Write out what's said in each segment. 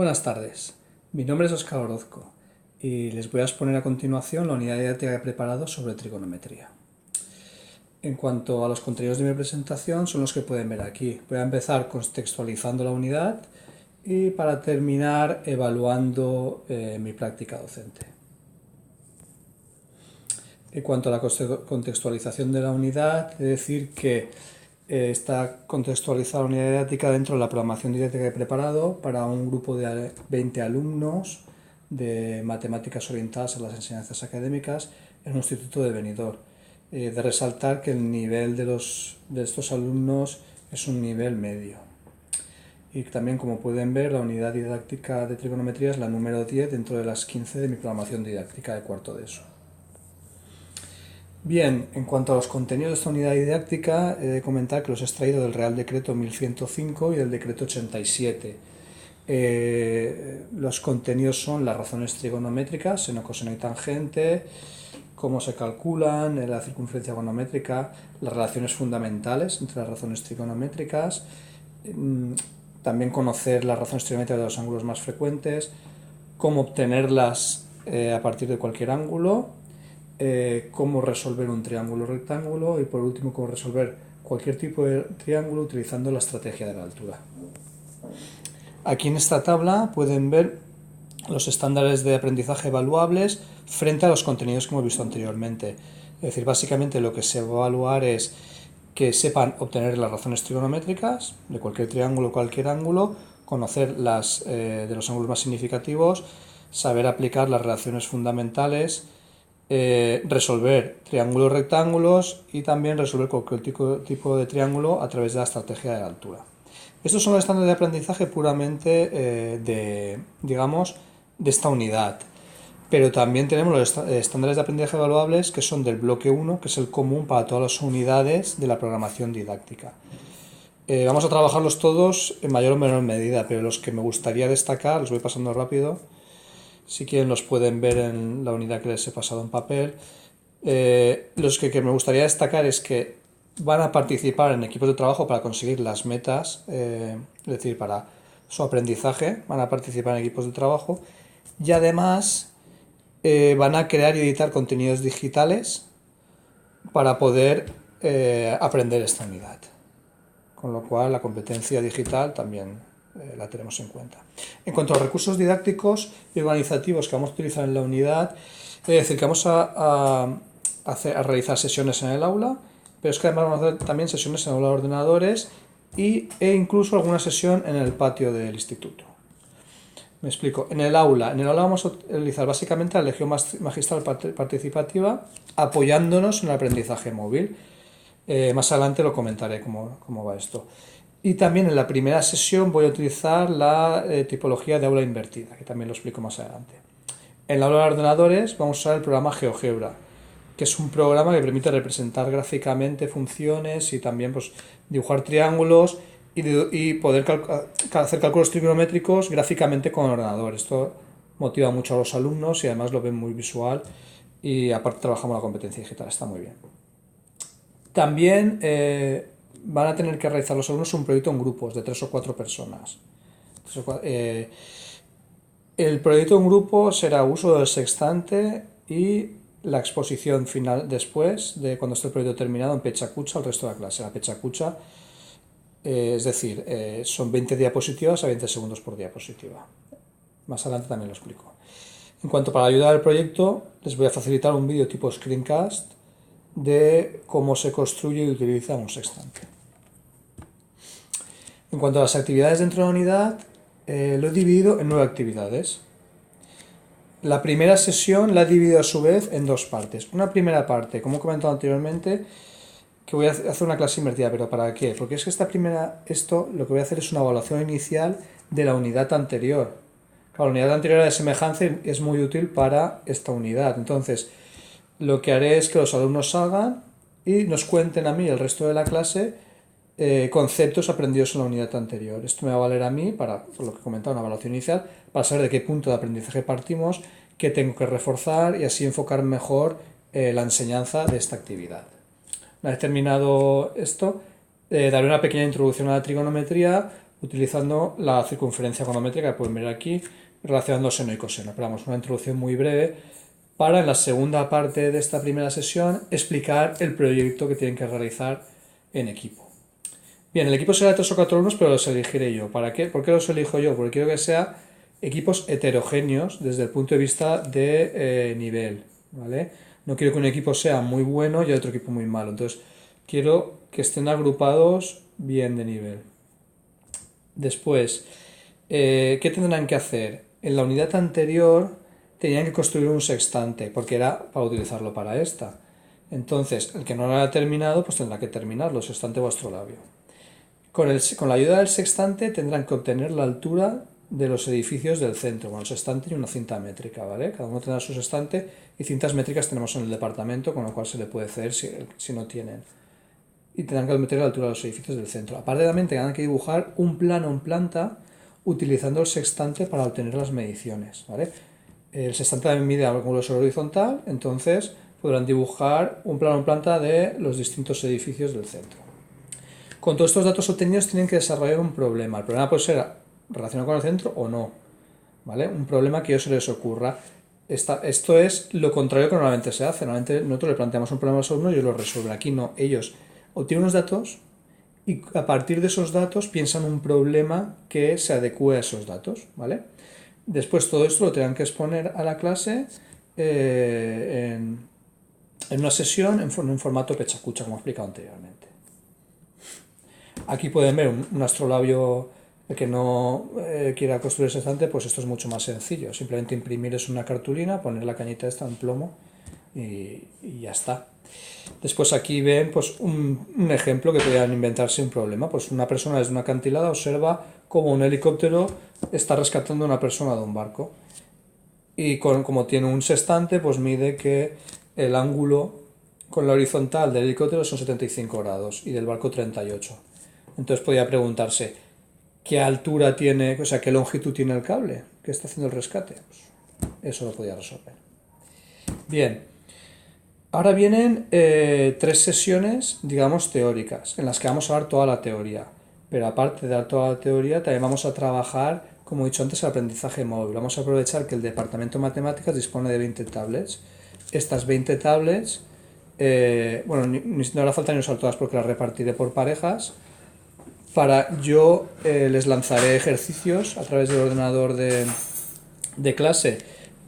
Buenas tardes, mi nombre es Óscar Orozco y les voy a exponer a continuación la unidad didáctica que he preparado sobre trigonometría. En cuanto a los contenidos de mi presentación, son los que pueden ver aquí. Voy a empezar contextualizando la unidad y para terminar evaluando mi práctica docente. En cuanto a la contextualización de la unidad, he de decir que está contextualizada la unidad didáctica dentro de la programación didáctica que he preparado para un grupo de 20 alumnos de matemáticas orientadas a las enseñanzas académicas en un instituto de Benidorm. De resaltar que el nivel de estos alumnos es un nivel medio. Y también, como pueden ver, la unidad didáctica de trigonometría es la número 10 dentro de las 15 de mi programación didáctica de cuarto de ESO. Bien, en cuanto a los contenidos de esta unidad didáctica, he de comentar que los he extraído del Real Decreto 1105 y del Decreto 87. Los contenidos son las razones trigonométricas, seno, coseno y tangente, cómo se calculan, la circunferencia trigonométrica, las relaciones fundamentales entre las razones trigonométricas, también conocer las razones trigonométricas de los ángulos más frecuentes, cómo obtenerlas a partir de cualquier ángulo, cómo resolver un triángulo rectángulo y por último cómo resolver cualquier tipo de triángulo utilizando la estrategia de la altura. Aquí en esta tabla pueden ver los estándares de aprendizaje evaluables frente a los contenidos que hemos visto anteriormente. Es decir, básicamente lo que se va a evaluar es que sepan obtener las razones trigonométricas de cualquier triángulo o cualquier ángulo, conocer las de los ángulos más significativos, saber aplicar las relaciones fundamentales, resolver triángulos rectángulos y también resolver cualquier tipo de triángulo a través de la estrategia de la altura. Estos son los estándares de aprendizaje puramente de esta unidad. Pero también tenemos los estándares de aprendizaje evaluables que son del bloque 1, que es el común para todas las unidades de la programación didáctica. Vamos a trabajarlos todos en mayor o menor medida, pero los que me gustaría destacar, los voy pasando rápido. Si quieren los pueden ver en la unidad que les he pasado en papel. Los que me gustaría destacar es que van a participar en equipos de trabajo para conseguir las metas, es decir, para su aprendizaje, van a participar en equipos de trabajo y además van a crear y editar contenidos digitales para poder aprender esta unidad. Con lo cual la competencia digital también la tenemos en cuenta. En cuanto a los recursos didácticos y organizativos que vamos a utilizar en la unidad, es decir, que vamos a realizar sesiones en el aula, pero es que además vamos a hacer también sesiones en el aula de ordenadores e incluso alguna sesión en el patio del instituto. Me explico. En el aula vamos a utilizar básicamente la lección magistral participativa apoyándonos en el aprendizaje móvil. Más adelante lo comentaré cómo va esto. Y también en la primera sesión voy a utilizar la tipología de aula invertida, que también lo explico más adelante. En la aula de ordenadores vamos a usar el programa GeoGebra, que es un programa que permite representar gráficamente funciones y también pues, dibujar triángulos y poder hacer cálculos trigonométricos gráficamente con el ordenador. Esto motiva mucho a los alumnos y además lo ven muy visual y aparte trabajamos la competencia digital, está muy bien. También van a tener que realizar los alumnos un proyecto en grupos de 3 o 4 personas. El proyecto en grupo será uso del sextante y la exposición final después de cuando esté el proyecto terminado en pechacucha al resto de la clase. La pechacucha, es decir, son 20 diapositivas a 20 segundos por diapositiva. Más adelante también lo explico. En cuanto para ayudar al proyecto, les voy a facilitar un vídeo tipo screencast de cómo se construye y utiliza un sextante. En cuanto a las actividades dentro de la unidad, lo he dividido en 9 actividades. La primera sesión la he dividido a su vez en 2 partes. Una primera parte, como he comentado anteriormente, que voy a hacer una clase invertida, pero ¿para qué? Porque es que lo que voy a hacer es una evaluación inicial de la unidad anterior. Claro, la unidad anterior era de semejanza y es muy útil para esta unidad. Entonces, lo que haré es que los alumnos salgan y nos cuenten a mí y al resto de la clase conceptos aprendidos en la unidad anterior. Esto me va a valer a mí, por lo que comentaba, una evaluación inicial, para saber de qué punto de aprendizaje partimos, qué tengo que reforzar y así enfocar mejor la enseñanza de esta actividad. Una vez terminado esto, daré una pequeña introducción a la trigonometría utilizando la circunferencia econométrica que pueden ver aquí, relacionando seno y coseno. Pero vamos, una introducción muy breve para en la segunda parte de esta primera sesión explicar el proyecto que tienen que realizar en equipo. Bien, el equipo será de 3 o 4 alumnos, pero los elegiré yo. ¿Para qué? ¿Por qué los elijo yo? Porque quiero que sean equipos heterogéneos desde el punto de vista de nivel, ¿vale? No quiero que un equipo sea muy bueno y otro equipo muy malo. Entonces, quiero que estén agrupados bien de nivel. Después, ¿qué tendrán que hacer? En la unidad anterior tenían que construir un sextante, porque era para utilizarlo para esta. Entonces, el que no lo haya terminado, pues tendrá que terminarlo, sextante o astrolabio. Con la ayuda del sextante tendrán que obtener la altura de los edificios del centro, con el sextante y una cinta métrica, ¿vale? Cada uno tendrá su sextante y cintas métricas tenemos en el departamento, con lo cual se le puede ceder si no tienen. Y tendrán que meter la altura de los edificios del centro. Aparte también tendrán que dibujar un plano en planta utilizando el sextante para obtener las mediciones, ¿vale? El sextante también mide ángulo sobre horizontal, entonces podrán dibujar un plano en planta de los distintos edificios del centro. Con todos estos datos obtenidos tienen que desarrollar un problema. El problema puede ser relacionado con el centro o no, ¿vale? Un problema que a ellos se les ocurra. Esto es lo contrario que normalmente se hace. Normalmente nosotros le planteamos un problema a los alumnos y ellos lo resuelven. Aquí no, ellos obtienen unos datos y a partir de esos datos piensan un problema que se adecue a esos datos, ¿vale? Después todo esto lo tendrán que exponer a la clase en una sesión en un formato pechacucha, como he explicado anteriormente. Aquí pueden ver un astrolabio que no quiera construir ese sextante, pues esto es mucho más sencillo. Simplemente imprimir es una cartulina, poner la cañita esta en plomo y ya está. Después aquí ven pues un ejemplo que podrían inventar sin problema. Pues una persona desde una acantilada observa cómo un helicóptero está rescatando a una persona de un barco. Y como tiene un sextante, pues mide que el ángulo con la horizontal del helicóptero son 75 grados y del barco 38. Entonces podría preguntarse, ¿qué altura tiene, o sea, qué longitud tiene el cable que está haciendo el rescate? Pues eso lo podía resolver. Bien, ahora vienen 3 sesiones, digamos, teóricas, en las que vamos a dar toda la teoría. Pero aparte de dar toda la teoría, también vamos a trabajar, como he dicho antes, el aprendizaje móvil. Vamos a aprovechar que el Departamento de Matemáticas dispone de 20 tablets. Estas 20 tablets, bueno, no hará falta ni usar todas porque las repartiré por parejas. Yo les lanzaré ejercicios a través del ordenador de clase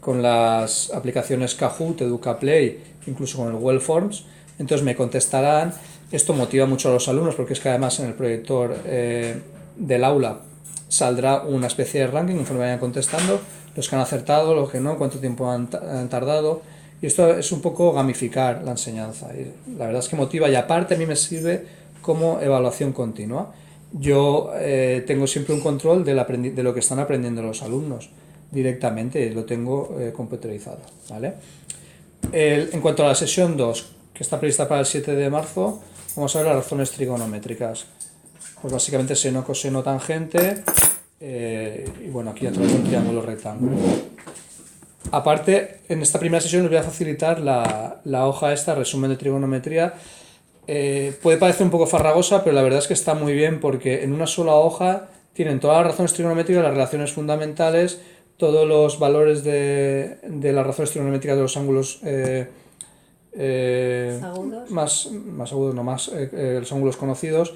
con las aplicaciones Kahoot, EducaPlay, incluso con el Google Forms. Entonces me contestarán. Esto motiva mucho a los alumnos porque es que además en el proyector del aula saldrá una especie de ranking conforme vayan contestando, los que han acertado, los que no, cuánto tiempo han tardado. Y esto es un poco gamificar la enseñanza. Y la verdad es que motiva y aparte a mí me sirve como evaluación continua. Yo tengo siempre un control de lo que están aprendiendo los alumnos directamente, lo tengo computerizado, ¿vale? En cuanto a la sesión 2, que está prevista para el 7 de marzo, vamos a ver las razones trigonométricas. Pues básicamente seno, coseno, tangente, y bueno, aquí a través de un triángulo rectángulo. Aparte, en esta primera sesión les voy a facilitar la hoja esta, resumen de trigonometría. Puede parecer un poco farragosa, pero la verdad es que está muy bien porque en una sola hoja tienen todas las razones trigonométricas, las relaciones fundamentales, todos los valores de las razones trigonométricas de los ángulos ¿Agudos? más agudos, no más los ángulos conocidos.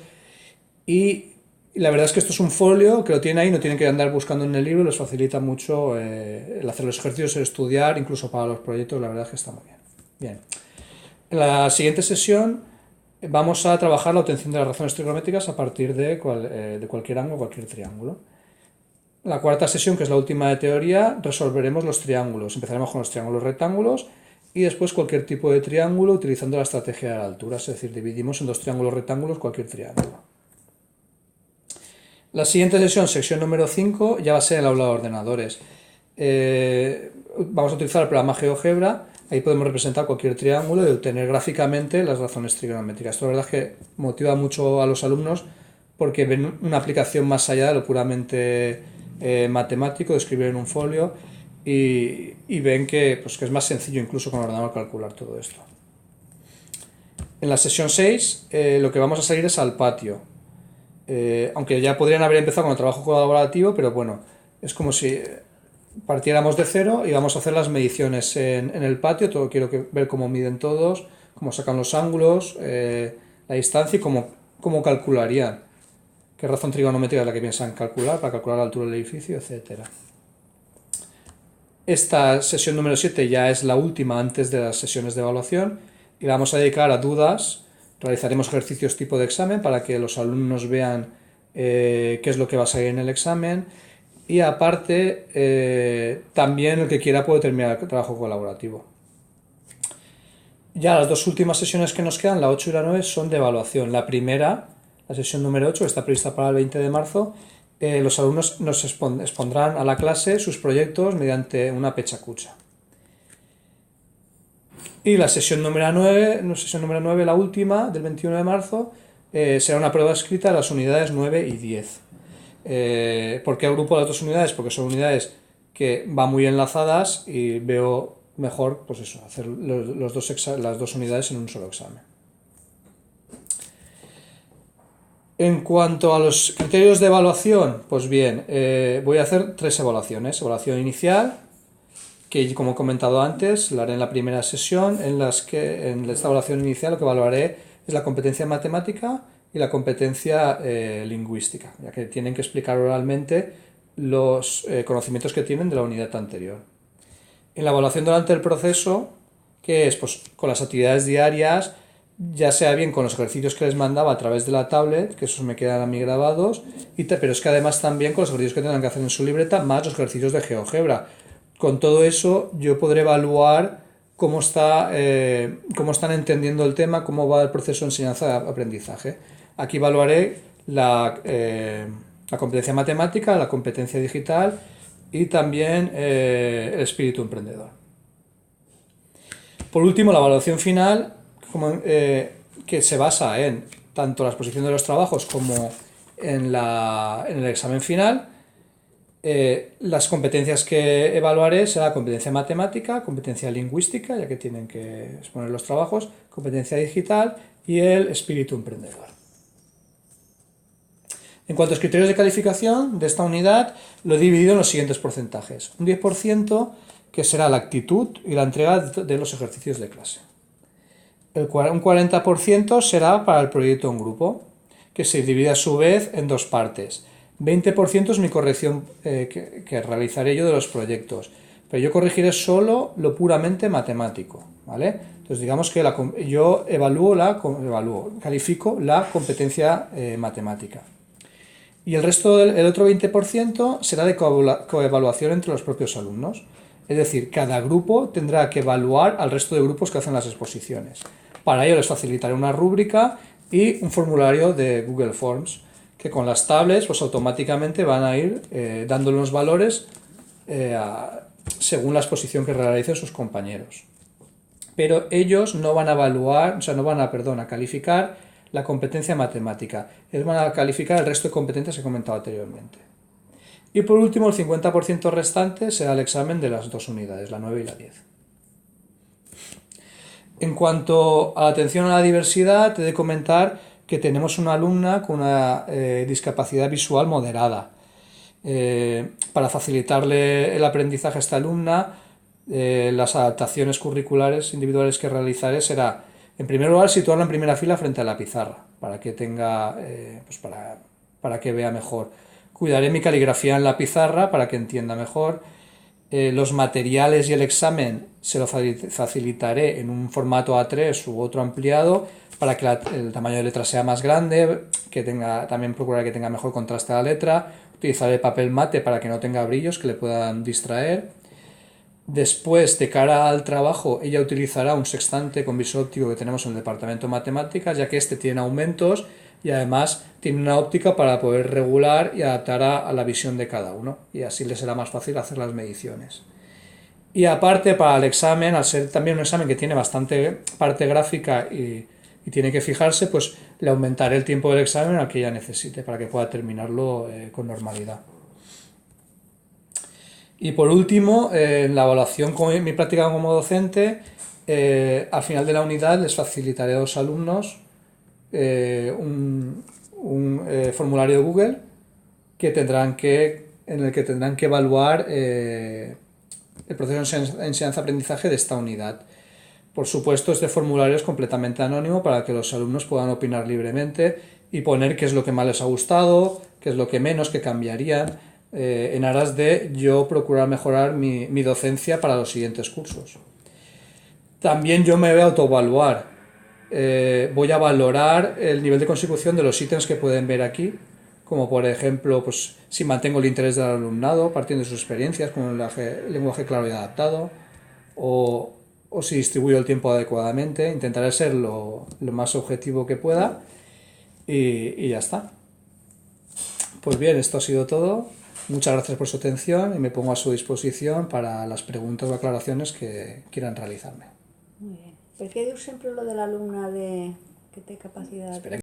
Y la verdad es que esto es un folio que lo tienen ahí, no tienen que andar buscando en el libro, les facilita mucho el hacer los ejercicios, el estudiar, incluso para los proyectos, la verdad es que está muy bien. Bien. En la siguiente sesión vamos a trabajar la obtención de las razones trigonométricas a partir de cualquier ángulo, cualquier triángulo. La cuarta sesión, que es la última de teoría, resolveremos los triángulos. Empezaremos con los triángulos rectángulos y después cualquier tipo de triángulo utilizando la estrategia de la altura, es decir, dividimos en 2 triángulos rectángulos cualquier triángulo. La siguiente sesión, sección número 5, ya va a ser el aula de ordenadores. Vamos a utilizar el programa GeoGebra. Ahí podemos representar cualquier triángulo y obtener gráficamente las razones trigonométricas. Esto la verdad es que motiva mucho a los alumnos porque ven una aplicación más allá de lo puramente matemático, de escribir en un folio, y ven que es más sencillo incluso con el ordenador calcular todo esto. En la sesión 6 lo que vamos a salir es al patio. aunque ya podrían haber empezado con el trabajo colaborativo, pero bueno, es como si partiéramos de cero y vamos a hacer las mediciones en el patio. Todo quiero ver cómo miden todos, cómo sacan los ángulos, la distancia y cómo calcularían, qué razón trigonométrica es la que piensan calcular para calcular la altura del edificio, etcétera. Esta sesión número 7 ya es la última antes de las sesiones de evaluación y la vamos a dedicar a dudas. Realizaremos ejercicios tipo de examen para que los alumnos vean qué es lo que va a salir en el examen, y aparte también el que quiera puede terminar el trabajo colaborativo. Ya las dos últimas sesiones que nos quedan, la 8 y la 9, son de evaluación. La primera, la sesión número 8, que está prevista para el 20 de marzo, los alumnos nos expondrán a la clase sus proyectos mediante una pechacucha. Y la sesión número 9, la última, del 21 de marzo, será una prueba escrita de las unidades 9 y 10. ¿Por qué agrupo las dos unidades? Porque son unidades que van muy enlazadas y veo mejor, pues eso, hacer las dos unidades en un solo examen. En cuanto a los criterios de evaluación, pues bien, voy a hacer 3 evaluaciones. Evaluación inicial, que como he comentado antes, la haré en la primera sesión, en esta evaluación inicial lo que evaluaré es la competencia matemática y la competencia lingüística, ya que tienen que explicar oralmente los conocimientos que tienen de la unidad anterior. En la evaluación durante el proceso, que es pues con las actividades diarias, ya sea bien con los ejercicios que les mandaba a través de la tablet, que esos me quedan a mí grabados, pero es que además también con los ejercicios que tengan que hacer en su libreta, más los ejercicios de GeoGebra. Con todo eso yo podré evaluar cómo están entendiendo el tema, cómo va el proceso de enseñanza-aprendizaje. Aquí evaluaré la competencia matemática, la competencia digital y también el espíritu emprendedor. Por último, la evaluación final, que se basa en tanto la exposición de los trabajos como en el examen final. Las competencias que evaluaré será competencia matemática, competencia lingüística, ya que tienen que exponer los trabajos, competencia digital y el espíritu emprendedor. En cuanto a los criterios de calificación de esta unidad, lo he dividido en los siguientes porcentajes. Un 10% que será la actitud y la entrega de los ejercicios de clase. Un 40% será para el proyecto en grupo, que se divide a su vez en 2 partes. 20% es mi corrección que realizaré yo de los proyectos, pero yo corregiré solo lo puramente matemático, ¿vale? Entonces digamos que yo califico la competencia matemática. Y el resto, el otro 20% será de coevaluación entre los propios alumnos. Es decir, cada grupo tendrá que evaluar al resto de grupos que hacen las exposiciones. Para ello les facilitaré una rúbrica y un formulario de Google Forms, que con las tablets pues automáticamente van a ir dándole los valores según la exposición que realicen sus compañeros. Pero ellos no van a evaluar, a calificar la competencia matemática. Ellos van a calificar el resto de competencias que he comentado anteriormente. Y por último, el 50% restante será el examen de las 2 unidades, la 9 y la 10. En cuanto a la atención a la diversidad, he de comentar que tenemos una alumna con una discapacidad visual moderada. Para facilitarle el aprendizaje a esta alumna, las adaptaciones curriculares individuales que realizaré será, en primer lugar, situarla en primera fila frente a la pizarra, para que para que vea mejor. Cuidaré mi caligrafía en la pizarra para que entienda mejor. Los materiales y el examen se lo facilitaré en un formato A3 u otro ampliado para que el tamaño de letra sea más grande, también procuraré que tenga mejor contraste a la letra. Utilizaré papel mate para que no tenga brillos que le puedan distraer. Después, de cara al trabajo, ella utilizará un sextante con visor óptico que tenemos en el departamento de matemáticas, ya que este tiene aumentos y además tiene una óptica para poder regular y adaptar a la visión de cada uno, y así le será más fácil hacer las mediciones. Y aparte, para el examen, al ser también un examen que tiene bastante parte gráfica y tiene que fijarse, pues le aumentaré el tiempo del examen al que ella necesite para que pueda terminarlo con normalidad. Y por último, en la evaluación con mi práctica como docente, al final de la unidad les facilitaré a los alumnos formulario de Google en el que tendrán que evaluar el proceso de enseñanza-aprendizaje de esta unidad. Por supuesto, este formulario es completamente anónimo para que los alumnos puedan opinar libremente y poner qué es lo que más les ha gustado, qué es lo que menos, qué cambiarían, en aras de yo procurar mejorar mi docencia para los siguientes cursos. También yo me voy a autoevaluar. Voy a valorar el nivel de consecución de los ítems que pueden ver aquí, como por ejemplo, pues, si mantengo el interés del alumnado partiendo de sus experiencias con un lenguaje claro y adaptado, o si distribuyo el tiempo adecuadamente. Intentaré ser lo más objetivo que pueda y ya está. Pues bien, esto ha sido todo. Muchas gracias por su atención y me pongo a su disposición para las preguntas o aclaraciones que quieran realizarme. Muy bien. Per què dius sempre lo de l'alumne que té capacitat? Espera